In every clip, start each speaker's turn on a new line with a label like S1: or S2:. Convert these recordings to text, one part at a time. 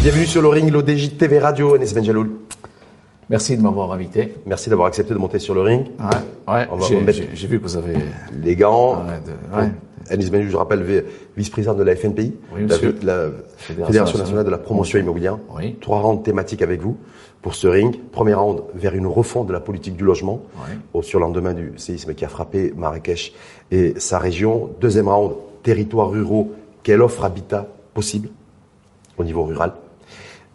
S1: Bienvenue sur le ring, l'ODJ TV Radio, Anis Benjelloul.
S2: Merci de m'avoir invité.
S1: Merci d'avoir accepté de monter sur le ring.
S2: Ouais, j'ai vu que vous avez
S1: les gants. Anis Benjelloul, je rappelle, vice-président de la FNPI, la Fédération nationale de la promotion immobilière.
S2: Oui.
S1: 3 rounds thématiques avec vous pour ce ring. Premier round vers une refonte de la politique du logement au surlendemain du séisme qui a frappé Marrakech et sa région. Deuxième round, territoires ruraux, quelle offre habitat possible au niveau rural.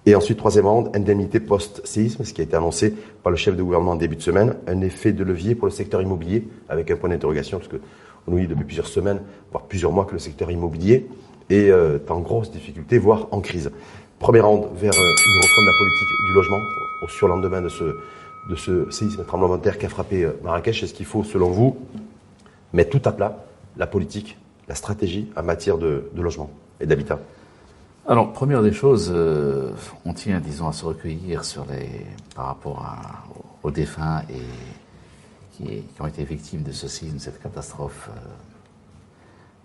S1: Et ensuite, troisième round, indemnité post-séisme, ce qui a été annoncé par le chef de gouvernement en début de semaine, un effet de levier pour le secteur immobilier, avec un point d'interrogation, parce qu'on nous dit depuis plusieurs semaines, voire plusieurs mois, que le secteur immobilier est en grosse difficulté, voire en crise. Premier round vers une refonte de la politique du logement, au surlendemain de ce séisme tremblement de terre qui a frappé Marrakech. Est-ce qu'il faut, selon vous, mettre tout à plat la politique, la stratégie en matière de logement et d'habitat?
S2: Alors, première des choses, on tient, disons, à se recueillir par rapport aux défunts qui ont été victimes de ce séisme, cette catastrophe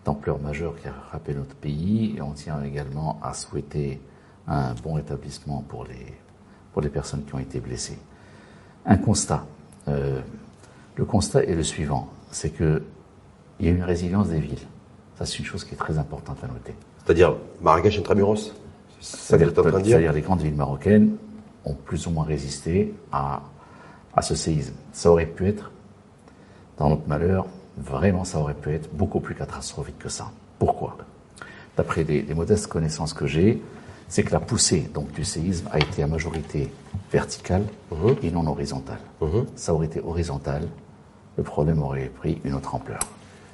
S2: d'ampleur majeure qui a frappé notre pays. Et on tient également à souhaiter un bon rétablissement pour les personnes qui ont été blessées. Un constat. Le constat est le suivant, c'est qu'il y a une résilience des villes. Ça, c'est une chose qui est très importante à noter.
S1: C'est-à-dire Marrakech intramuros,
S2: c'est-à-dire les grandes villes marocaines ont plus ou moins résisté à ce séisme. Ça aurait pu être, dans notre malheur, vraiment ça aurait pu être beaucoup plus catastrophique que ça. Pourquoi? D'après les modestes connaissances que j'ai, c'est que la poussée donc, du séisme a été à majorité verticale et non horizontale. Ça aurait été horizontal, le problème aurait pris une autre ampleur.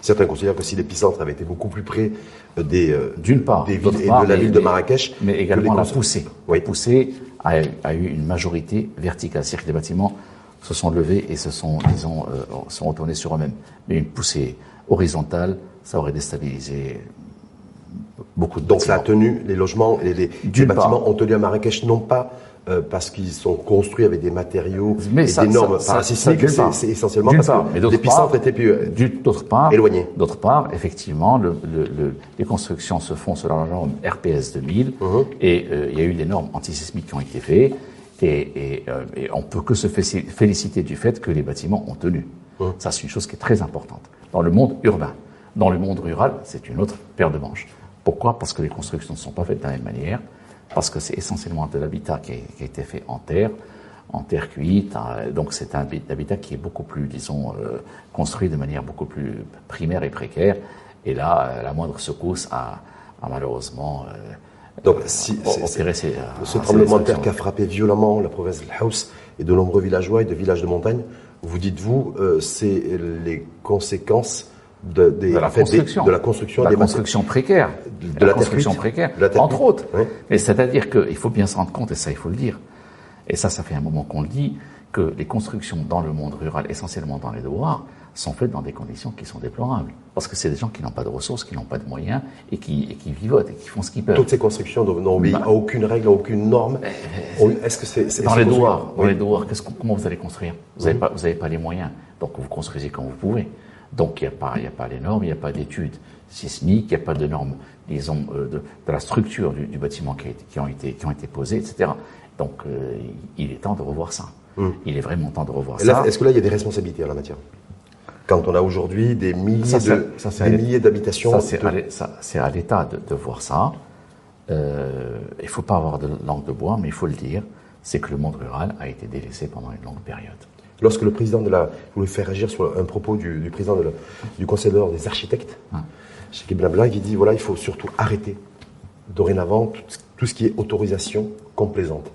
S1: Certains considèrent que si l'épicentre avait été beaucoup plus près des villes et
S2: de
S1: la ville de Marrakech,
S2: mais également la poussée. La poussée a eu une majorité verticale, c'est-à-dire que les bâtiments se sont levés et sont retournés sur eux-mêmes. Mais une poussée horizontale, ça aurait déstabilisé beaucoup de bâtiments.
S1: Donc ça a tenu, les logements et les bâtiments ont tenu à Marrakech, non pas parce qu'ils sont construits avec des matériaux et des normes parasismiques, c'est essentiellement parce que l'épicentre était plus éloigné.
S2: D'autre part, effectivement, les constructions se font selon la norme RPS 2000 et il y a eu des normes antisismiques qui ont été faites et on peut que se féliciter du fait que les bâtiments ont tenu. Ça, c'est une chose qui est très importante. Dans le monde urbain. Dans le monde rural, c'est une autre paire de manches. Pourquoi? Parce que les constructions ne sont pas faites de la même manière. Parce que c'est essentiellement de l'habitat qui a été fait en terre cuite. Donc c'est un habitat qui est beaucoup plus, disons, construit de manière beaucoup plus primaire et précaire. Et là, la moindre secousse a malheureusement opéré
S1: ce tremblement de terre qui a frappé violemment la province de House et de nombreux villageois et de villages de montagne, vous dites-vous, c'est les conséquences de la construction
S2: précaire, entre autres.
S1: Oui.
S2: Mais c'est-à-dire qu'il faut bien se rendre compte, et ça il faut le dire, et ça fait un moment qu'on le dit, que les constructions dans le monde rural, essentiellement dans les douars, sont faites dans des conditions qui sont déplorables. Parce que c'est des gens qui n'ont pas de ressources, qui n'ont pas de moyens, et qui vivotent, et qui font ce qu'ils peuvent.
S1: Toutes ces constructions n'ont obéi à aucune règle, à aucune norme. Est-ce que c'est
S2: dans les douars, comment vous allez construire? Vous n'avez pas les moyens, donc vous construisez quand vous pouvez. Donc il n'y a pas les normes, il n'y a pas d'études sismiques, il n'y a pas de normes, disons, de la structure du bâtiment qui ont été posées, etc. Donc il est temps de revoir ça. Il est vraiment temps de revoir ça.
S1: Est-ce que là il y a des responsabilités en la matière? Quand on a aujourd'hui des milliers d'habitations.
S2: C'est à l'État de voir ça. Il ne faut pas avoir de langue de bois, mais il faut le dire, c'est que le monde rural a été délaissé pendant une longue période.
S1: Lorsque le président voulait faire réagir sur un propos du président du Conseil d'ordre des architectes, Cheikh Blabla, qui dit voilà, il faut surtout arrêter dorénavant tout ce qui est autorisation complaisante.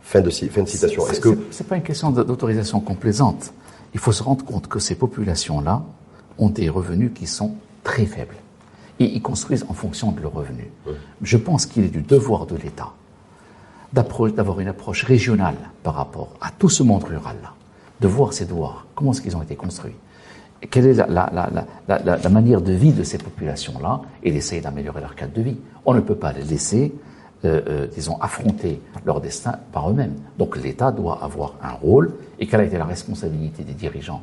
S1: Fin de citation.
S2: C'est pas une question d'autorisation complaisante. Il faut se rendre compte que ces populations-là ont des revenus qui sont très faibles. Et ils construisent en fonction de leurs revenus. Je pense qu'il est du devoir de l'État d'avoir une approche régionale par rapport à tout ce monde rural-là. De voir ces douars, comment est-ce qu'ils ont été construits, quelle est la manière de vie de ces populations-là, et d'essayer d'améliorer leur cadre de vie. On ne peut pas les laisser, disons, affronter leur destin par eux-mêmes. Donc l'État doit avoir un rôle, et quelle a été la responsabilité des dirigeants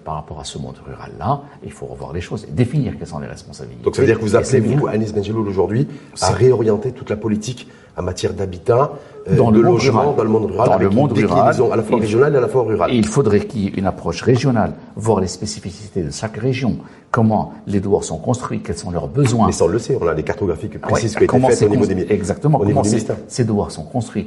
S2: par rapport à ce monde rural-là, il faut revoir les choses, et définir quelles sont les responsabilités.
S1: Donc ça veut dire que vous appelez, vous, Anis Benjelloul, aujourd'hui, à réorienter toute la politique en matière d'habitat,
S2: dans
S1: de
S2: le monde
S1: logement
S2: rural.
S1: dans le monde rural,
S2: Dans
S1: avec
S2: le monde
S1: une déclinaison
S2: rural,
S1: à la fois régionale et à la fois rurale.
S2: Et il faudrait qu'il y ait une approche régionale, voir les spécificités de chaque région, comment les douars sont construits, quels sont leurs besoins.
S1: Mais ça, on le sait, on a des cartographies précises qui ont
S2: comment
S1: été faites au niveau des
S2: exactement,
S1: au niveau
S2: comment
S1: des ministères.
S2: ces douars sont construits,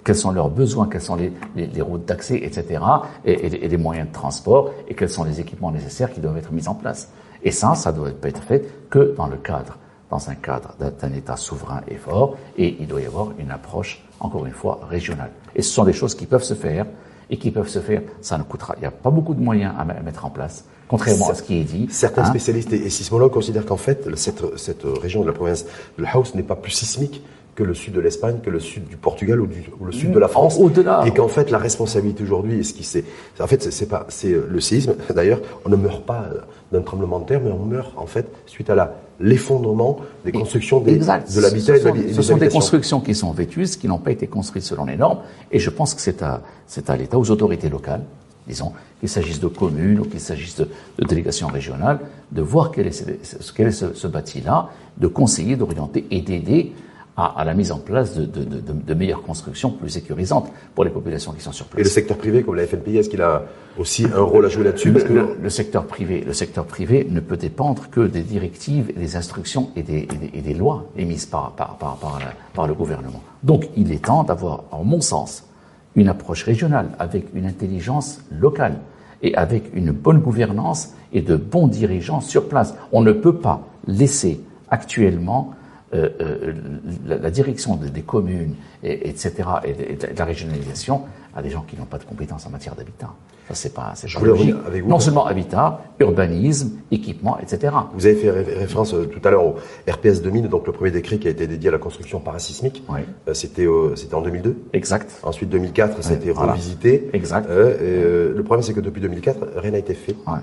S2: quels sont leurs besoins, quelles sont les routes d'accès, etc., et les moyens de transport, et quels sont les équipements nécessaires qui doivent être mis en place. Et ça doit pas être fait que dans un cadre d'un État souverain et fort, et il doit y avoir une approche, encore une fois, régionale. Et ce sont des choses qui peuvent se faire, ça ne coûtera, il n'y a pas beaucoup de moyens à mettre en place, contrairement à ce qui est dit.
S1: Certains spécialistes et sismologues considèrent qu'en fait, cette région de la province de la Haute n'est pas plus sismique que le sud de l'Espagne, que le sud du Portugal ou le sud de la France.
S2: Au-delà.
S1: Et qu'en fait, la responsabilité aujourd'hui, c'est le séisme. D'ailleurs, on ne meurt pas d'un tremblement de terre, mais on meurt, en fait, suite à l'effondrement des constructions de l'habitat et des habitations.
S2: Ce sont des constructions qui sont vétustes, qui n'ont pas été construites selon les normes, et je pense que c'est à l'État, aux autorités locales, disons, qu'il s'agisse de communes ou qu'il s'agisse de délégations régionales, de voir quel est ce bâti-là, de conseiller, d'orienter et d'aider à la mise en place de meilleures constructions plus sécurisantes pour les populations qui sont sur place.
S1: Et le secteur privé, comme la FNPI, est-ce qu'il a aussi un rôle à jouer là-dessus?
S2: Le secteur privé ne peut dépendre que des directives et des instructions et des lois émises par le gouvernement. Donc, il est temps d'avoir, en mon sens, une approche régionale avec une intelligence locale et avec une bonne gouvernance et de bons dirigeants sur place. On ne peut pas laisser actuellement la direction des communes, etc., et de la régionalisation à des gens qui n'ont pas de compétences en matière d'habitat. Ça, c'est pas logique.
S1: Avec vous.
S2: Non seulement habitat, urbanisme, équipement, etc.
S1: Vous avez fait référence tout à l'heure au RPS 2000, donc le premier décret qui a été dédié à la construction parasismique.
S2: Oui.
S1: C'était en 2002.
S2: Exact.
S1: Ensuite, 2004, ça a été revisité.
S2: Exact.
S1: Le problème, c'est que depuis 2004, rien n'a été fait.
S2: Ouais.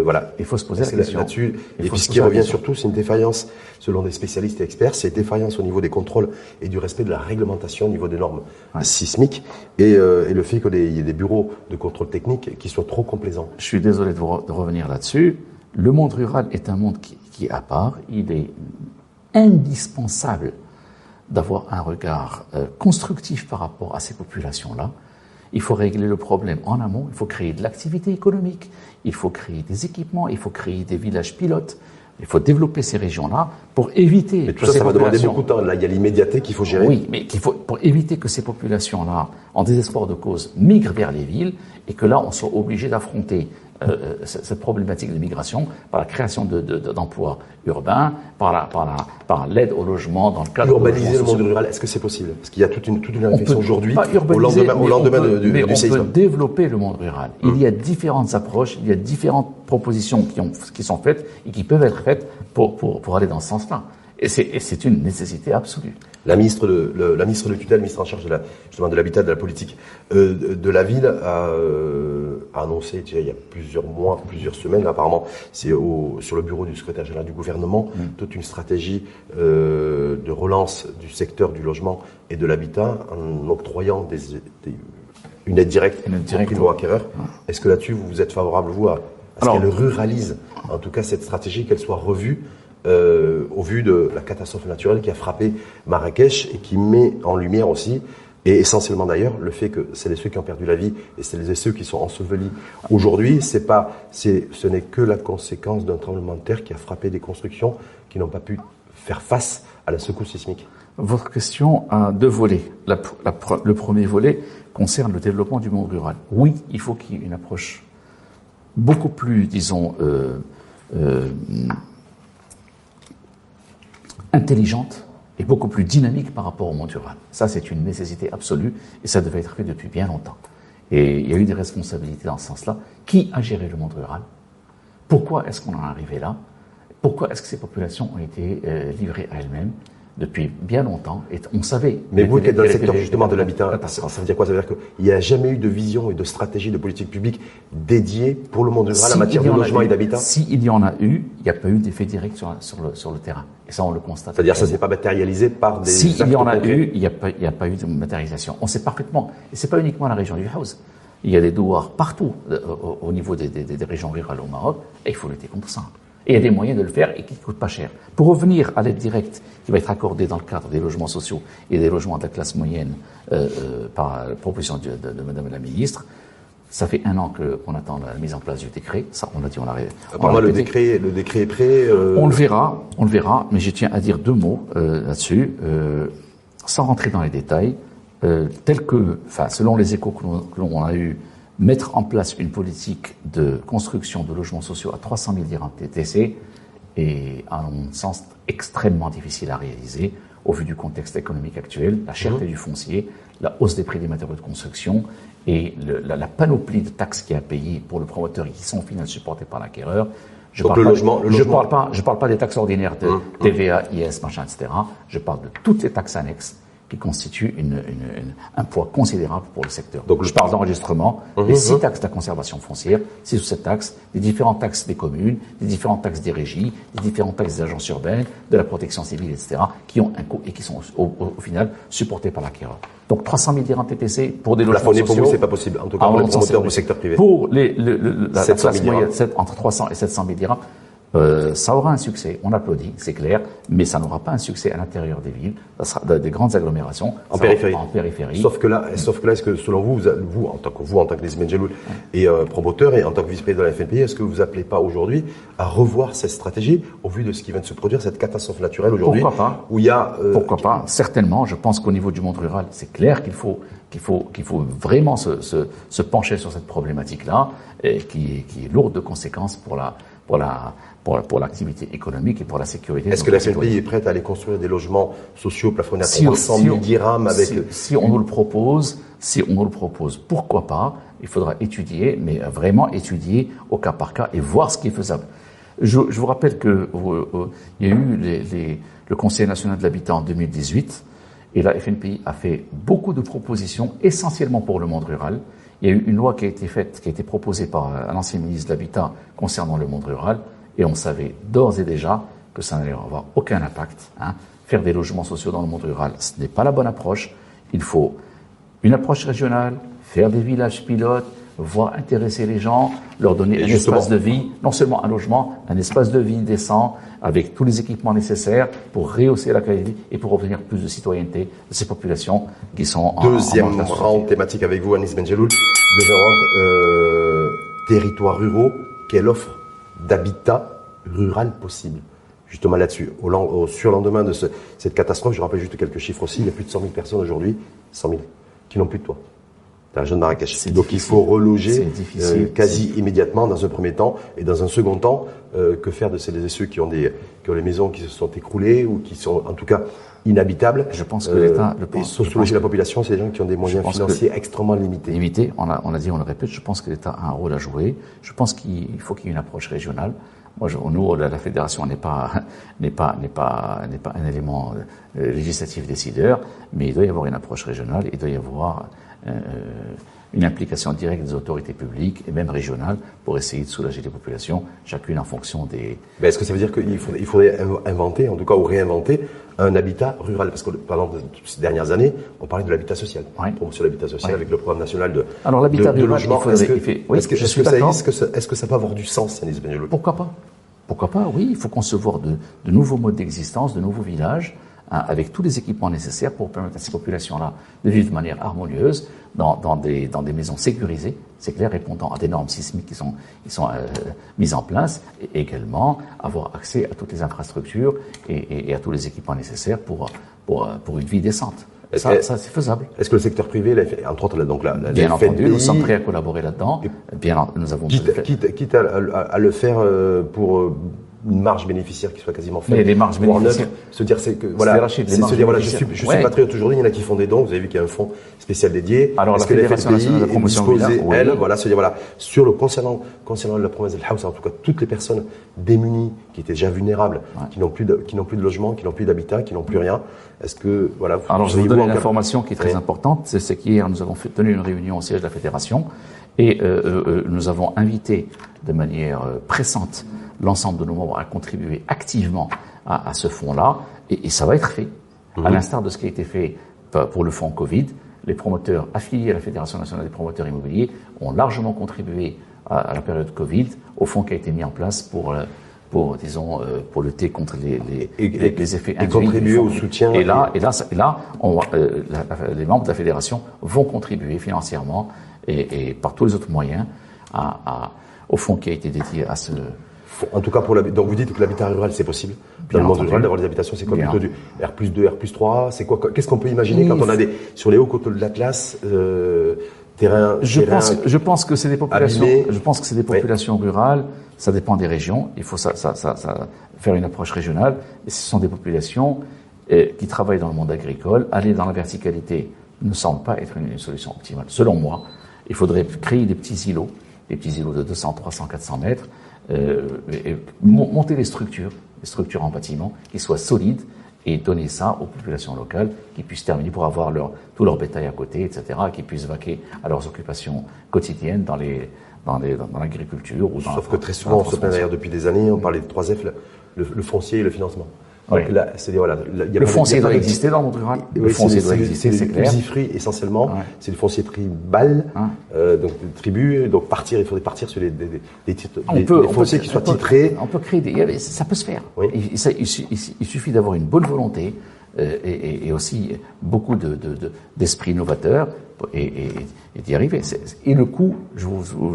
S1: Voilà.
S2: Il faut se poser la question.
S1: Là-dessus, et puis ce qui revient surtout, c'est une défaillance, selon des spécialistes et experts, c'est une défaillance au niveau des contrôles et du respect de la réglementation au niveau des normes sismiques et le fait qu'il y ait des bureaux de contrôle technique qui soient trop complaisants.
S2: Je suis désolé de revenir là-dessus. Le monde rural est un monde qui est à part. Il est indispensable d'avoir un regard constructif par rapport à ces populations-là. Il faut régler le problème en amont, il faut créer de l'activité économique, il faut créer des équipements, il faut créer des villages pilotes, il faut développer ces régions-là pour éviter...
S1: Mais tout ça va demander beaucoup de temps. Là, il y a l'immédiateté qu'il faut gérer.
S2: Oui, mais pour éviter que ces populations-là, en désespoir de cause, migrent vers les villes et que là, on soit obligé d'affronter cette problématique de migration par la création d'emplois urbains, par l'aide au logement dans le cadre...
S1: Urbaniser le monde rural, est-ce que c'est possible? Parce qu'il y a toute une réflexion aujourd'hui, au lendemain du séisme.
S2: On peut développer le monde rural. Il y a différentes approches, il y a différentes propositions qui sont faites et qui peuvent être faites pour aller dans ce sens-là. Et c'est une nécessité absolue.
S1: La ministre de tutelle, ministre en charge de l'habitat, de la politique de la ville, a annoncé il y a plusieurs mois, plusieurs semaines, apparemment, c'est sur le bureau du secrétaire général du gouvernement, toute une stratégie de relance du secteur du logement et de l'habitat en octroyant une aide directe aux primo-acquéreurs. Est-ce que là-dessus, vous êtes favorable, vous, à ce qu'elle ruralise, en tout cas, cette stratégie, qu'elle soit revue au vu de la catastrophe naturelle qui a frappé Marrakech et qui met en lumière aussi, et essentiellement d'ailleurs, le fait que c'est ceux qui ont perdu la vie et c'est ceux qui sont ensevelis aujourd'hui, ce n'est que la conséquence d'un tremblement de terre qui a frappé des constructions qui n'ont pas pu faire face à la secousse sismique.
S2: Votre question a deux volets. Le premier volet concerne le développement du monde rural. Oui, il faut qu'il y ait une approche beaucoup plus, disons, intelligente et beaucoup plus dynamique par rapport au monde rural. Ça, c'est une nécessité absolue et ça devait être fait depuis bien longtemps. Et il y a eu des responsabilités dans ce sens-là. Qui a géré le monde rural? Pourquoi est-ce qu'on en est arrivé là? Pourquoi est-ce que ces populations ont été livrées à elles-mêmes depuis bien longtemps? Et on savait...
S1: Mais vous qui êtes dans le secteur justement de l'habitat, ça veut dire quoi? Ça veut dire qu'il n'y a jamais eu de vision et de stratégie de politique publique dédiée pour le monde rural en matière de logement et d'habitat?
S2: S'il y en a eu, il n'y a pas eu d'effet direct sur le terrain. Et ça, on le constate.
S1: C'est-à-dire que ça ne s'est pas matérialisé par des...
S2: S'il y en a eu, il n'y a pas eu de matérialisation. On sait parfaitement. Et ce n'est pas uniquement la région du Haouz. Il y a des douars partout au niveau des régions rurales au Maroc et il faut lutter contre ça. Et il y a des moyens de le faire et qui ne coûtent pas cher. Pour revenir à l'aide directe qui va être accordée dans le cadre des logements sociaux et des logements de la classe moyenne par la proposition de Madame la Ministre, ça fait 1 an qu'on attend la mise en place du décret. Ça, on l'a dit, on l'a
S1: Pour moi, le décret est prêt.
S2: On le verra, mais je tiens à dire 2 mots là-dessus, sans rentrer dans les détails, selon les échos que l'on a eu, mettre en place une politique de construction de logements sociaux à 300 000 dirhams TTC est, à mon sens, extrêmement difficile à réaliser au vu du contexte économique actuel, la cherté du foncier, la hausse des prix des matériaux de construction et la panoplie de taxes qu'il y a à payer pour le promoteur et qui sont au final supportées par l'acquéreur. Je ne parle pas des taxes ordinaires de TVA, IS, machin, etc. Je parle de toutes les taxes annexes qui constituent un poids considérable pour le secteur. Donc, je parle d'enregistrement, les 6 taxes de la conservation foncière, 6 ou 7 taxes, des différentes taxes des communes, des différentes taxes des régies, des différentes taxes des agences urbaines, de la protection civile, etc., qui ont un coût et qui sont au final supportés par l'acquéreur. Donc 300 000 dirhams TTC pour des logements sociaux.
S1: Pour vous, c'est pas possible. En tout cas, pour les promoteurs du secteur privé.
S2: Pour la classe moyenne, entre 300 et 700 000 dirhams, ça aura un succès, on applaudit, c'est clair, mais ça n'aura pas un succès à l'intérieur des villes, ça sera des grandes agglomérations.
S1: En périphérie. Sauf que là, est-ce que selon vous, en tant que Anis Benjelloul et promoteur et en tant que vice-président de la FNPI, est-ce que vous appelez pas aujourd'hui à revoir cette stratégie au vu de ce qui vient de se produire, cette catastrophe naturelle aujourd'hui?
S2: Pourquoi pas?
S1: Où il y a,
S2: Pourquoi pas? Certainement, je pense qu'au niveau du monde rural, c'est clair qu'il faut vraiment se pencher sur cette problématique-là, qui est lourde de conséquences pour l'activité économique et pour la sécurité.
S1: Est-ce que la FNPI est prête à aller construire des logements sociaux plafonnés à 300 000 dirhams avec...
S2: Si on nous le propose, pourquoi pas? Il faudra étudier, mais vraiment étudier au cas par cas et voir ce qui est faisable. Je vous rappelle que il y a eu le Conseil national de l'habitat en 2018 et la FNPI a fait beaucoup de propositions essentiellement pour le monde rural. Il y a eu une loi qui a été proposée par un ancien ministre de l'Habitat concernant le monde rural, et on savait d'ores et déjà que ça n'allait avoir aucun impact. Faire des logements sociaux dans le monde rural, ce n'est pas la bonne approche. Il faut une approche régionale, faire des villages pilotes, voir intéresser les gens, leur donner un espace de vie, non seulement un logement, un espace de vie décent, avec tous les équipements nécessaires pour rehausser la qualité de vie et pour obtenir plus de citoyenneté de ces populations qui sont
S1: Deuxième round thématique avec vous, Anis Benjelloul. Deuxième round, territoires ruraux, quelle offre d'habitat rural possible? Justement là-dessus, au surlendemain de cette catastrophe, je rappelle juste quelques chiffres aussi, il y a plus de 100 000 personnes aujourd'hui, 100 000, qui n'ont plus de toit. La région de Marrakech. Donc il faut reloger quasi immédiatement dans un premier temps, et dans un second temps, que faire de celles et ceux qui ont les maisons qui se sont écroulées ou qui sont en tout cas inhabitables.
S2: Je pense que l'État,
S1: sociologer la population, c'est des gens qui ont des moyens financiers extrêmement limités.
S2: Limité, on l'a dit, on le répète. Je pense que l'État a un rôle à jouer. Je pense qu'il faut qu'il y ait une approche régionale. Moi, nous, la fédération n'est pas un élément législatif décideur, mais il doit y avoir une approche régionale. Il doit y avoir une implication directe des autorités publiques et même régionales pour essayer de soulager les populations, chacune en fonction des...
S1: Mais est-ce que ça veut dire qu'il faudrait inventer, en tout cas, ou réinventer un habitat rural? Parce que, par exemple, ces dernières années, on parlait de l'habitat social, promotion de l'habitat social avec le programme national de logement.
S2: Alors, l'habitat rural,
S1: est-ce que ça peut avoir du sens, Anis Benjelloul?
S2: Pourquoi pas, oui. Il faut concevoir de nouveaux modes d'existence, de nouveaux villages, avec tous les équipements nécessaires pour permettre à ces populations-là de vivre de manière harmonieuse dans des maisons sécurisées, c'est clair, répondant à des normes sismiques qui sont mises en place, et également avoir accès à toutes les infrastructures et à tous les équipements nécessaires pour une vie décente. Ça, c'est faisable.
S1: Est-ce que le secteur privé, entre autres,
S2: bien entendu, nous sommes prêts à collaborer là-dedans. Nous avons
S1: quitte à le faire pour une marge bénéficiaire qui soit quasiment faible.
S2: Mais les marges bénéficiaires.
S1: Se dire, c'est que, voilà, je suis patriote aujourd'hui, il y en a qui font des dons, vous avez vu qu'il y a un fonds spécial dédié.
S2: Alors, la Fédération nationale de la promotion
S1: immobilière, elle, voilà, se dire, voilà, concernant la province d'El Haoussa, en tout cas, toutes les personnes démunies, qui étaient déjà vulnérables, qui n'ont plus de logement, qui n'ont plus d'habitat, qui n'ont plus rien. Est-ce que, voilà,
S2: alors, je vais vous donner une information qui est très importante, c'est qu'hier, nous avons tenu une réunion au siège de la Fédération, et nous avons invité de manière pressante l'ensemble de nos membres à contribuer activement à ce fonds-là, et ça va être fait. À l'instar de ce qui a été fait pour le fonds Covid, les promoteurs affiliés à la Fédération nationale des promoteurs immobiliers ont largement contribué à la période Covid, au fonds qui a été mis en place pour disons, pour lutter contre les effets induits.
S1: Et contribuer au soutien.
S2: Et là, les membres de la fédération vont contribuer financièrement et par tous les autres moyens au fonds qui a été dédié à ce.
S1: En tout cas, donc vous dites que l'habitat rural, c'est possible. Dans le monde rural, d'avoir des habitations, c'est quoi plutôt du R+2, R+3? C'est quoi? Qu'est-ce qu'on peut imaginer quand on a sur les hauts coteaux de l'Atlas, terrain.
S2: Je pense que c'est des populations.
S1: Abîmé.
S2: Je pense que c'est des populations rurales. Ça dépend des régions. Il faut faire une approche régionale. Et ce sont des populations qui travaillent dans le monde agricole. Aller dans la verticalité ne semble pas être une solution optimale. Selon moi, il faudrait créer des petits îlots de 200, 300, 400 mètres. Et monter les structures en bâtiment qui soient solides et donner ça aux populations locales qui puissent terminer pour avoir tout leur bétail à côté, etc., qui puissent vaquer à leurs occupations quotidiennes dans l'agriculture ou dans.
S1: Sauf que très souvent, on se plaint d'ailleurs depuis des années, on parlait de 3 F, le foncier et le financement.
S2: Oui.
S1: Donc là, c'est-à-dire, voilà,
S2: le foncier doit exister dans le monde rural. Le foncier doit exister, c'est clair.
S1: L'usufruit, essentiellement, c'est le foncier tribal, donc tribu, donc il faudrait partir sur des titres, des fonciers qui soient titrés.
S2: On peut créer ça peut se faire.
S1: Oui.
S2: Il suffit d'avoir une bonne volonté et aussi beaucoup d'esprit novateur et d'y arriver. Et le coût, je vous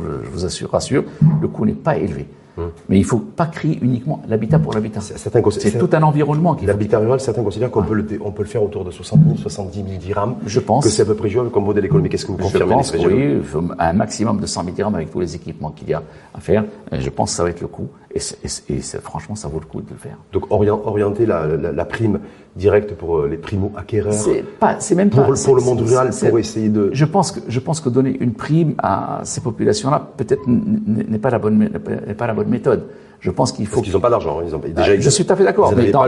S2: rassure, le coût n'est pas élevé. Mais il ne faut pas créer uniquement l'habitat pour l'habitat. C'est tout un environnement qui.
S1: L'habitat rural, certains considèrent qu'on peut le faire autour de 60 000, 70 000 dirhams.
S2: Je pense.
S1: Que c'est à peu près jouable comme modèle économique. Est-ce que vous confirmez?
S2: Je pense, oui, un maximum de 100 000 dirhams avec tous les équipements qu'il y a à faire. Je pense que ça va être le coup. Et franchement, ça vaut le coup de le faire.
S1: Donc, orienter la prime directe pour les primo-acquéreurs.
S2: C'est même pas.
S1: Pour le monde rural, pour essayer de.
S2: Je pense que donner une prime à ces populations-là, peut-être n'est pas la bonne méthode. Je pense qu'il faut.
S1: Parce qu'ils n'ont pas d'argent.
S2: Je suis tout à fait d'accord. Mais
S1: dans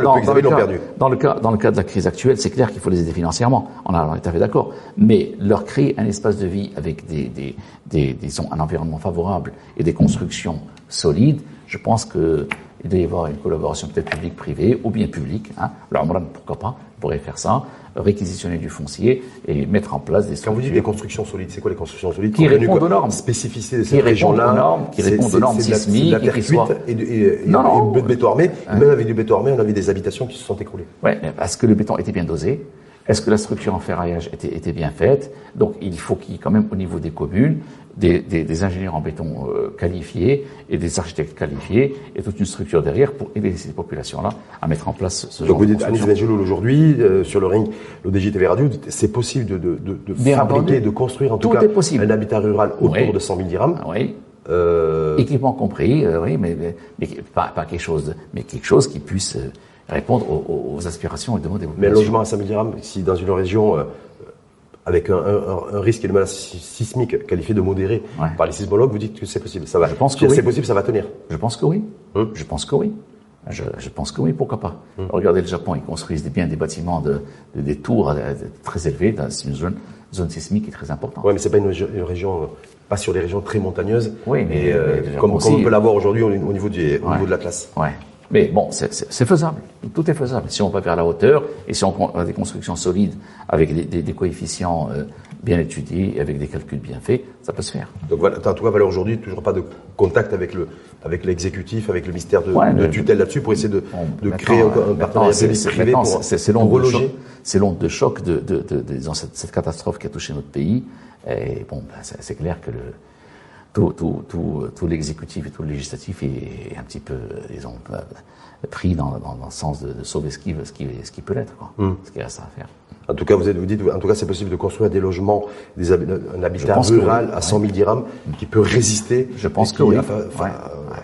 S1: le
S2: cas de la crise actuelle, c'est clair qu'il faut les aider financièrement. On est tout à fait d'accord. Mais leur créer un espace de vie avec disons, un environnement favorable et des constructions solides, je pense qu'il doit y avoir une collaboration peut-être publique-privée ou bien publique. L'Omran, pourquoi pas, pourrait faire ça, réquisitionner du foncier et mettre en place des structures.
S1: Quand vous dites des constructions solides, c'est quoi les constructions solides?
S2: Qui répondent aux normes.
S1: Spécificité de cette région-là.
S2: Qui répondent aux normes sismiques.
S1: Et de béton armé. Même avec du béton armé, on avait des habitations qui se sont écroulées.
S2: Oui, parce que le béton était bien dosé. Est-ce que la structure en ferraillage était bien faite? Donc, il faut qu'il y ait quand même au niveau des communes des ingénieurs en béton qualifiés et des architectes qualifiés et toute une structure derrière pour aider ces populations-là à mettre en place ce genre de construction.
S1: Donc, vous dites, Anis Benjeloul, aujourd'hui, sur le ring, l'ODJ TV Radio, c'est possible de fabriquer, de construire en tout cas un habitat rural autour de 100 000 dirhams.
S2: Oui. Équipement compris, oui, mais pas quelque chose qui puisse répondre aux aspirations et demandes des populations.
S1: Mais un logement à 5 000 dirhams, si dans une région avec un risque et une menace sismique qualifié de modéré par les sismologues, vous dites que c'est possible. Ça va.
S2: Je pense que oui.
S1: C'est possible, ça va tenir.
S2: Je pense que oui. Je pense que oui. Je pense que oui, pourquoi pas. Regardez le Japon, ils construisent des bâtiments des tours très élevés. C'est une zone sismique qui est très importante.
S1: Oui, mais c'est pas une région, pas sur des régions très montagneuses.
S2: Oui, mais
S1: comme on peut l'avoir aujourd'hui au niveau de l'Atlas.
S2: Ouais. Mais bon, c'est faisable. Tout est faisable. Si on va vers la hauteur et si on a des constructions solides avec des coefficients bien étudiés, avec des calculs bien faits, ça peut se faire.
S1: Donc voilà, en tout cas, aujourd'hui, toujours pas de contact avec l'exécutif, avec le ministère de tutelle là-dessus pour essayer de créer un partenariat public-privé pour reloger.
S2: C'est l'onde de choc disons, cette catastrophe qui a touché notre pays. Et bon, c'est clair que tout l'exécutif et tout le législatif est un petit peu, disons, pris dans le sens de sauver ce qui peut l'être, ce qu'il reste à faire.
S1: En tout cas, vous dites, en tout cas, c'est possible de construire des logements, un habitat rural à 100 000 dirhams qui peut résister.
S2: Je pense que oui.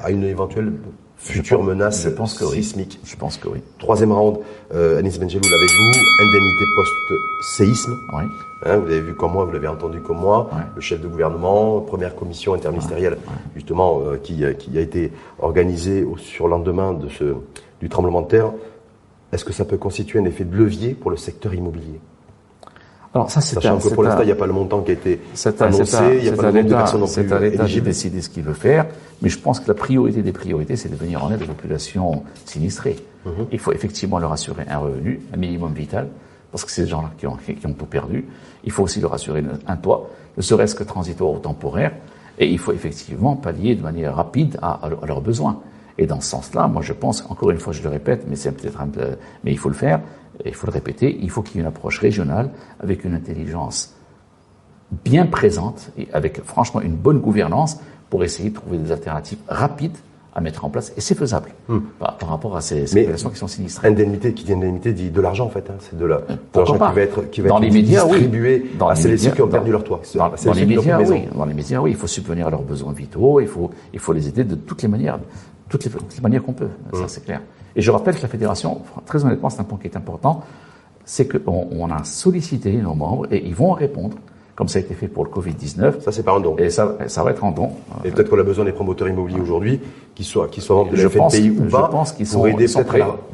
S1: À une éventuelle future menace sismique.
S2: Je pense que oui.
S1: Troisième round, Anis Benjeloul avec vous, indemnité post-séisme.
S2: Oui.
S1: Vous l'avez vu comme moi, vous l'avez entendu comme moi, le chef de gouvernement, première commission interministérielle, justement, qui a été organisée sur le lendemain du tremblement de terre. Est-ce que ça peut constituer un effet de levier pour le secteur immobilier?
S2: Alors ça,
S1: sachant que pour l'instant, il n'y a pas le montant qui a été annoncé, il n'y a pas le nombre de personnes non plus
S2: éligibles. C'est à l'État de décider ce qu'il veut faire, mais je pense que la priorité des priorités, c'est de venir en aide aux populations sinistrées. Il faut effectivement leur assurer un revenu, un minimum vital, parce que c'est des gens-là qui ont tout perdu. Il faut aussi leur assurer un toit, ne serait-ce que transitoire ou temporaire, et il faut effectivement pallier de manière rapide à leurs besoins. Et dans ce sens-là, moi je pense, encore une fois je le répète, mais c'est peut-être mais il faut le faire, il faut le répéter, il faut qu'il y ait une approche régionale avec une intelligence bien présente et avec franchement une bonne gouvernance pour essayer de trouver des alternatives rapides à mettre en place, et c'est faisable par rapport à ces populations qui sont sinistrées.
S1: Indemnité, qui dit indemnité, dit de l'argent en fait. Hein. C'est de l'argent qui va
S2: être
S1: distribué à celles qui ont perdu leur toit.
S2: Dans les médias, oui. Il faut subvenir à leurs besoins vitaux, il faut les aider de toutes les manières qu'on peut. Ça, c'est clair. Et je rappelle que la fédération, très honnêtement, c'est un point qui est important, c'est qu'on a sollicité nos membres et ils vont répondre, comme ça a été fait pour le Covid-19.
S1: Ça, c'est pas un don.
S2: Et ça va être un don.
S1: Et peut-être qu'on a besoin des promoteurs immobiliers aujourd'hui, qu'ils soient membres de la FNPI ou pas,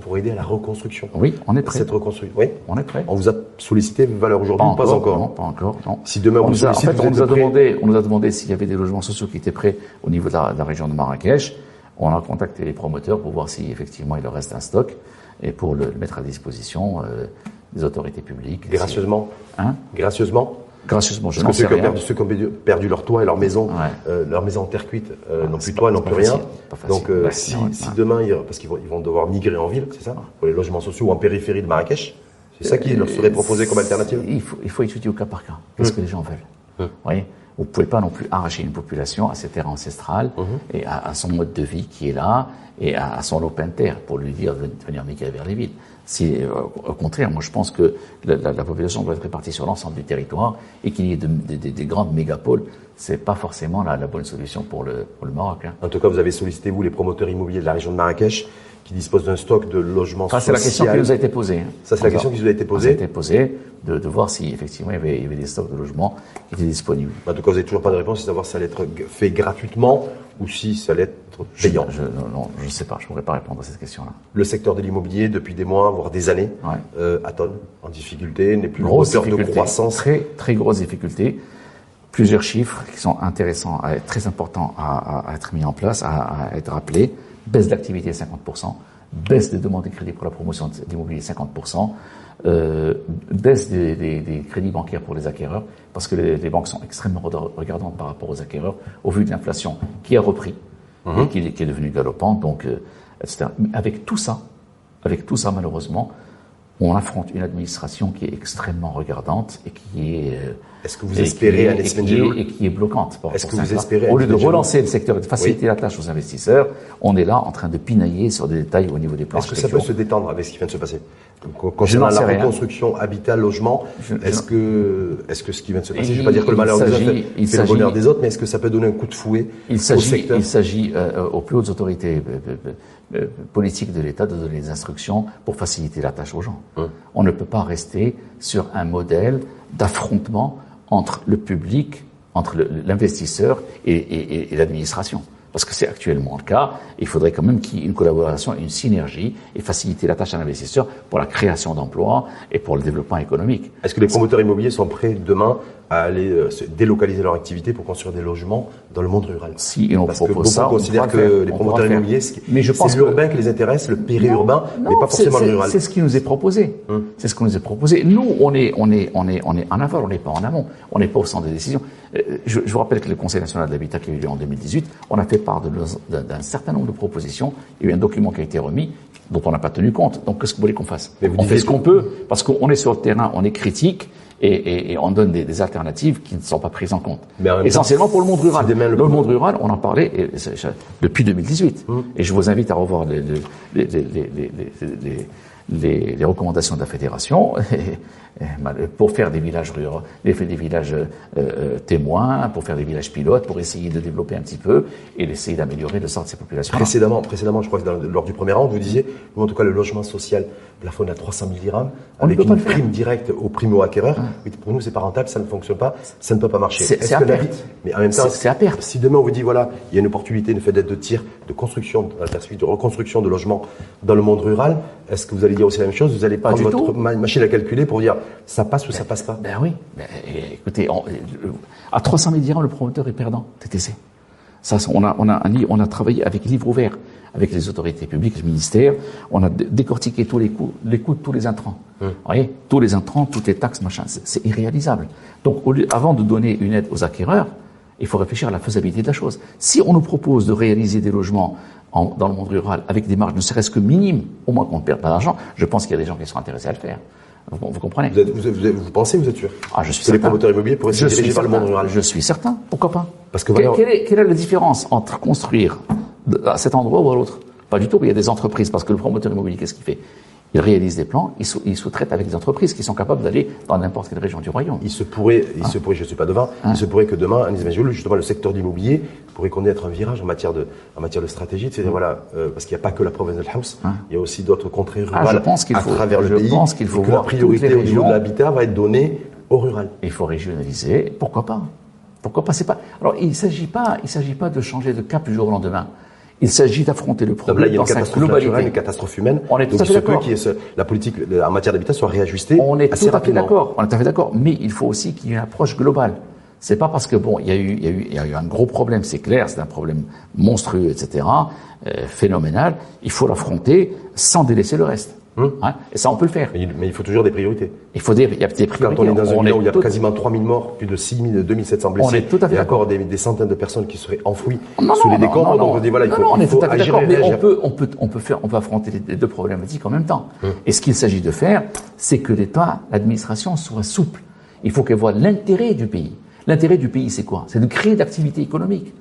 S1: pour aider à la reconstruction.
S2: Oui, on est prêt.
S1: Cette reconstruction. Oui,
S2: on est prêt.
S1: On vous a sollicité Valeur aujourd'hui ou pas encore?
S2: Non, pas encore. Non.
S1: Si demain on nous
S2: a demandé s'il y avait des logements sociaux qui étaient prêts au niveau de la région de Marrakech. On a contacté les promoteurs pour voir si effectivement il leur reste un stock et pour le mettre à disposition des autorités publiques.
S1: Gracieusement.
S2: Gracieusement, je n'en sais rien.
S1: Ceux qui ont perdu leur toit et leur maison en terre cuite, n'ont plus de toit, n'ont plus rien. Donc si demain, parce qu'ils vont devoir migrer en ville, c'est ça, pour les logements sociaux ou en périphérie de Marrakech, c'est ça qui leur serait proposé comme alternative?
S2: Il faut étudier au cas par cas. Qu'est-ce que les gens veulent? Vous ne pouvez pas non plus arracher une population à ses terres ancestrales et à son mode de vie qui est là et à son lopin de terre pour lui dire de venir migrer vers les villes. Au contraire, moi je pense que la population doit être répartie sur l'ensemble du territoire et qu'il y ait des grandes mégapoles. C'est pas forcément la bonne solution pour le Maroc. Hein.
S1: En tout cas, vous avez sollicité, vous, les promoteurs immobiliers de la région de Marrakech, qui disposent d'un stock de logements sociaux.
S2: C'est la question qui nous a été posée.
S1: Ça, c'est la question qui nous a été posée.
S2: Ça a été posée de voir si effectivement il y avait des stocks de logements qui étaient disponibles.
S1: En tout cas, vous n'avez toujours pas de réponse, c'est savoir si ça allait être fait gratuitement ou si ça allait être payant.
S2: Je ne sais pas, je ne pourrais pas répondre à cette question-là.
S1: Le secteur de l'immobilier, depuis des mois, voire des années, atone, en difficulté, n'est plus le moteur de croissance.
S2: Très, très grosse difficulté. Plusieurs chiffres qui sont intéressants, très importants à être mis en place, à être rappelés. Baisse d'activité 50%, baisse des demandes de crédit pour la promotion d'immobilier 50%, baisse des crédits bancaires pour les acquéreurs, parce que les banques sont extrêmement regardantes par rapport aux acquéreurs, au vu de l'inflation qui a repris et qui est devenue galopante. Donc, etc. Avec tout ça, malheureusement, on affronte une administration qui est extrêmement regardante et qui est...
S1: Est-ce que vous espérez un Esmendjeloul
S2: et qui est bloquante.
S1: Est-ce que vous espérez
S2: au lieu de relancer le secteur et de faciliter la tâche aux investisseurs, on est là en train de pinailler sur des détails au niveau des plans.
S1: Est-ce que ça peut se détendre avec ce qui vient de se passer? Concernant la reconstruction, habitat, logement, est-ce que ce qui vient de se passer, je ne vais pas dire que le malheur des uns fait le bonheur des autres, mais est-ce que ça peut donner un coup de fouet au secteur?
S2: Il s'agit aux plus hautes autorités politiques de l'État de donner des instructions pour faciliter la tâche aux gens. On ne peut pas rester sur un modèle d'affrontement entre le public, entre l'investisseur et l'administration. Parce que c'est actuellement le cas. Il faudrait quand même qu'il y ait une collaboration, une synergie et faciliter la tâche à l'investisseur pour la création d'emplois et pour le développement économique.
S1: Est-ce que les promoteurs immobiliers sont prêts demain à aller délocaliser leur activité pour construire des logements dans le monde rural?
S2: Si on propose ça,
S1: on considère que les promoteurs immobiliers, c'est l'urbain qui les intéresse, le périurbain, mais pas forcément le rural.
S2: C'est ce qui nous est proposé. C'est ce qui nous est proposé. Nous, on est en aval, on n'est pas en amont. On n'est pas au centre des décisions. Je vous rappelle que le Conseil national de l'habitat qui a eu lieu en 2018, on a fait part d'un certain nombre de propositions. Il y a eu un document qui a été remis dont on n'a pas tenu compte. Donc, qu'est-ce que vous voulez qu'on fasse? On fait ce qu'on peut parce qu'on est sur le terrain, on est critique et on donne des alternatives qui ne sont pas prises en compte. Essentiellement pour le monde rural. Le monde rural, on en parlait depuis 2018. Et je vous invite à revoir les recommandations de la fédération pour faire des villages ruraux, des villages témoins, pour faire des villages pilotes, pour essayer de développer un petit peu et d'essayer d'améliorer le sort de ces populations.
S1: Précédemment, je crois que lors du premier round, vous disiez, nous, en tout cas, le logement social plafonne à 300 000 dirhams avec une prime directe aux primo-acquéreurs. Mais pour nous, c'est pas rentable, ça ne fonctionne pas, ça ne peut pas marcher.
S2: C'est à perte.
S1: Mais en même temps,
S2: c'est à perte.
S1: Si demain on vous dit, voilà, il y a une opportunité, une fenêtre de tir, de construction, dans la perspective de reconstruction de logements dans le monde rural, est-ce que vous allez dire aussi la même chose? Vous allez prendre votre machine à calculer pour dire, ça passe ou ça passe pas?
S2: Ben oui. Écoutez, à 300 000 dirhams, le promoteur est perdant. TTC. Ça, on a travaillé avec livre ouvert, avec les autorités publiques, le ministère. On a décortiqué tous les coûts de tous les intrants. Vous voyez, tous les intrants, toutes les taxes, machin. C'est irréalisable. Donc, avant de donner une aide aux acquéreurs, il faut réfléchir à la faisabilité de la chose. Si on nous propose de réaliser des logements dans le monde rural avec des marges ne serait-ce que minimes, au moins qu'on ne perde pas d'argent, je pense qu'il y a des gens qui sont intéressés à le faire. Vous comprenez?
S1: Vous pensez, vous êtes sûr
S2: je suis
S1: que
S2: certain.
S1: Les promoteurs immobiliers pourraient se diriger vers le monde rural?
S2: Je suis certain. Pourquoi pas?
S1: Parce que
S2: quelle est la différence entre construire à cet endroit ou à l'autre? Pas du tout. Il y a des entreprises, parce que le promoteur immobilier, qu'est-ce qu'il fait? Il réalise des plans, il sous-traite avec des entreprises qui sont capables d'aller dans n'importe quelle région du royaume.
S1: Il se pourrait, je ne suis pas devin, il se pourrait que demain, Anis Benjeloul, justement, le secteur de l'immobilier pourrait connaître un virage en matière de stratégie. C'est-à-dire, voilà, parce qu'il n'y a pas que la province d'El Haus, il y a aussi d'autres contrées rurales à travers le pays.
S2: Je pense qu'il faut
S1: voir la priorité au niveau de l'habitat va être donnée au rural.
S2: Il faut régionaliser. Pourquoi pas? Pourquoi pas? C'est pas. Alors, il s'agit pas de changer de cap du jour au lendemain. Il s'agit d'affronter le problème dans sa globalité.
S1: Naturelle, une catastrophe humaine.
S2: On est tout à fait d'accord.
S1: La politique en matière d'habitat soit réajustée.
S2: On est
S1: assez
S2: tout à fait
S1: rapidement.
S2: d'accord. On est tout à fait d'accord. Mais il faut aussi qu'il y ait une approche globale. C'est pas parce que il y a eu un gros problème, c'est clair, c'est un problème monstrueux, etc., phénoménal. Il faut l'affronter sans délaisser le reste. Et ça, on peut le faire.
S1: Mais il faut toujours des priorités.
S2: Il y a des priorités.
S1: Quand on est dans un milieu où il y a quasiment 3000 morts, plus de 2700 blessés,
S2: on est tout à fait
S1: d'accord. Il y a encore des centaines de personnes qui seraient enfouies sous les décombres. Donc on dit voilà, il faut agir.
S2: Mais on peut affronter les deux problématiques en même temps. Et ce qu'il s'agit de faire, c'est que l'État, l'administration soit souple. Il faut qu'elle voie l'intérêt du pays. L'intérêt du pays, c'est quoi? C'est de créer de l'activité économique.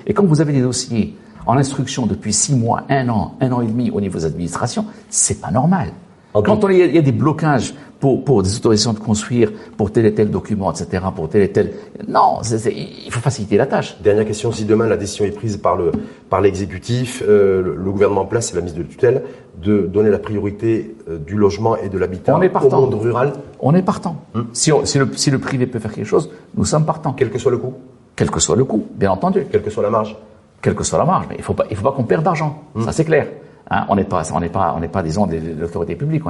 S2: Et quand vous avez des dossiers en instruction depuis 6 mois, 1 an et demi au niveau des administrations, c'est pas normal. Quand il y a des blocages pour des autorisations de construire, pour tel et tel document, etc., pour tel et tel... Non, il faut faciliter la tâche.
S1: Dernière question, si demain la décision est prise par l'exécutif, le gouvernement en place, c'est la mise de tutelle, de donner la priorité du logement et de l'habitat au monde rural.
S2: On est partant. Si le privé peut faire quelque chose, nous sommes partants.
S1: Quel que soit le coût?
S2: Quel que soit le coût, bien entendu.
S1: Quelle que soit la marge?
S2: Quelle que soit la marge, mais il faut pas qu'on perde d'argent. Ça, c'est clair. On n'est pas, disons, de l'autorité publique,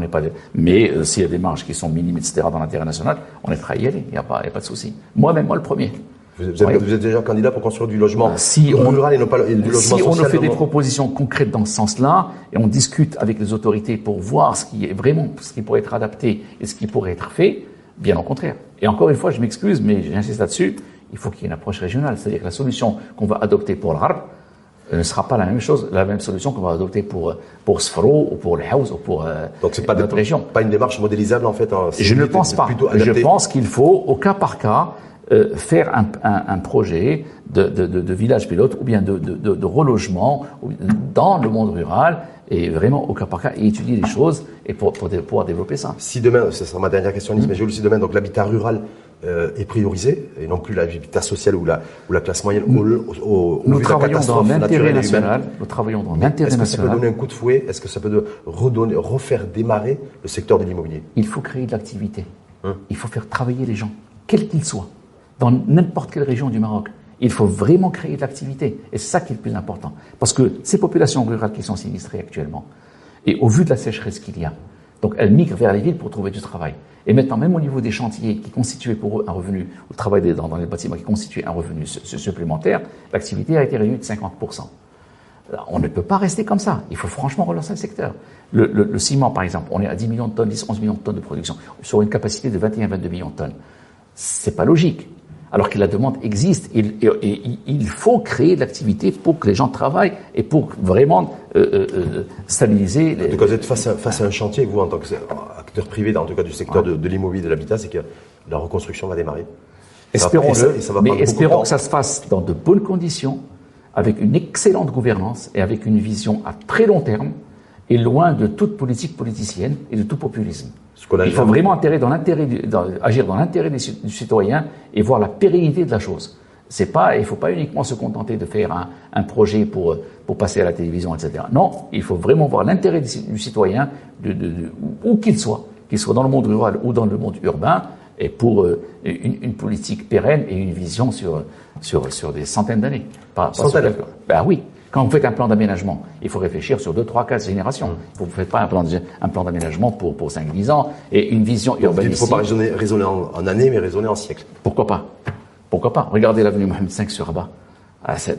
S2: mais s'il y a des marges qui sont minimes, etc., dans l'intérêt national, on est prêt à y aller. Il n'y a pas de souci. Moi le premier.
S1: Vous êtes déjà candidat pour construire du logement rural et non pas du logement social.
S2: Si on nous fait des propositions concrètes dans ce sens-là, et on discute avec les autorités pour voir ce qui pourrait être adapté et ce qui pourrait être fait, bien au contraire. Et encore une fois, je m'excuse, mais j'insiste là-dessus, il faut qu'il y ait une approche régionale. C'est-à-dire que la solution qu'on va adopter pour l'Arab ne sera pas la même solution qu'on va adopter pour Sfro ou pour le Haouz ou pour
S1: donc c'est pas
S2: notre région.
S1: Pas une démarche modélisable en fait.
S2: Je ne pense pas. Je pense qu'il faut, au cas par cas, faire un projet de village pilote ou bien de relogement dans le monde rural et vraiment au cas par cas et étudier les choses et pour pouvoir développer ça.
S1: Si demain, ce sera ma dernière question, Anis, mais si demain donc l'habitat rural est priorisé et non plus l'habitat social ou la classe moyenne
S2: nous travaillons dans l'intérêt national. Nous travaillons dans l'intérêt national.
S1: Est-ce que ça peut donner un coup de fouet? Est-ce que ça peut refaire démarrer le secteur de l'immobilier?
S2: Il faut créer de l'activité. Il faut faire travailler les gens, quels qu'ils soient, dans n'importe quelle région du Maroc. Il faut vraiment créer de l'activité. Et c'est ça qui est le plus important. Parce que ces populations rurales qui sont sinistrées actuellement, et au vu de la sécheresse qu'il y a, donc elles migrent vers les villes pour trouver du travail. Et maintenant, même au niveau des chantiers qui constituaient pour eux un revenu, ou le travail dans les bâtiments qui constituait un revenu supplémentaire, l'activité a été réduite de 50%. Alors, on ne peut pas rester comme ça. Il faut franchement relancer le secteur. Le ciment, par exemple, on est à 10 millions de tonnes, 10-11 millions de tonnes de production, sur une capacité de 21-22 millions de tonnes. C'est pas logique. Alors que la demande existe et il faut créer de l'activité pour que les gens travaillent et pour vraiment stabiliser.
S1: En tout cas, vous êtes face à un chantier, vous, en tant qu'acteur privé, en tout cas du secteur de l'immobilier, de l'habitat, c'est que la reconstruction va démarrer.
S2: Espérons-le, mais espérons que ça se fasse dans de bonnes conditions, avec une excellente gouvernance et avec une vision à très long terme et loin de toute politique politicienne et de tout populisme. Il faut vraiment agir dans l'intérêt du citoyen et voir la pérennité de la chose. Il ne faut pas uniquement se contenter de faire un projet pour passer à la télévision, etc. Non, il faut vraiment voir l'intérêt du citoyen, où qu'il soit dans le monde rural ou dans le monde urbain, et pour une politique pérenne et une vision sur des centaines d'années. Ben oui. Quand vous faites un plan d'aménagement, il faut réfléchir sur 2, 3, 4 générations. Vous ne faites pas un plan d'aménagement pour 5-10 ans et une vision urbanistique.
S1: Il ne faut pas raisonner en années, mais raisonner en siècles.
S2: Pourquoi pas? Regardez l'avenue Mohamed V sur Rabat.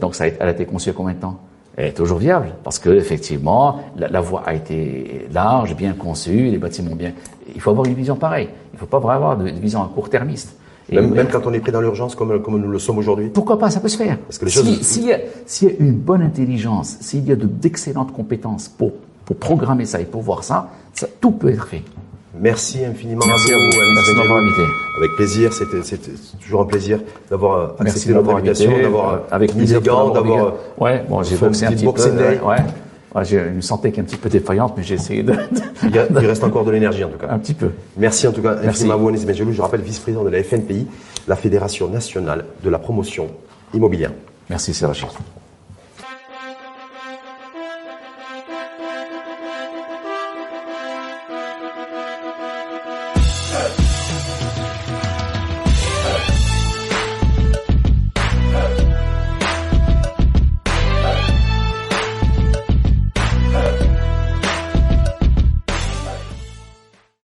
S2: Donc elle a été conçue il y a combien de temps? Elle est toujours viable parce que effectivement la voie a été large, bien conçue, les bâtiments bien. Il faut avoir une vision pareille. Il ne faut pas vraiment avoir de vision à court-termiste.
S1: Même quand on est pris dans l'urgence comme nous le sommes aujourd'hui.
S2: Pourquoi pas, ça peut se faire.
S1: Parce que les choses...
S2: S'il y a une bonne intelligence, s'il y a d'excellentes compétences pour programmer ça et pour voir ça, tout peut être fait.
S1: Merci infiniment.
S2: Merci à vous. Merci de m'avoir invité.
S1: Avec plaisir, c'était toujours un plaisir d'avoir accepté notre invitation, d'avoir
S2: avec
S1: mis les gants, d'avoir...
S2: Ouais, bon, j'ai boxé un petit peu. Ouais, j'ai une santé qui est un petit peu défaillante, mais j'ai essayé de...
S1: Il reste encore de l'énergie en tout cas.
S2: Un petit peu.
S1: Merci en tout cas infiniment à vous, Anis Benjelloul. Je rappelle, vice-président de la FNPI, la Fédération nationale de la promotion immobilière.
S2: Merci Serge.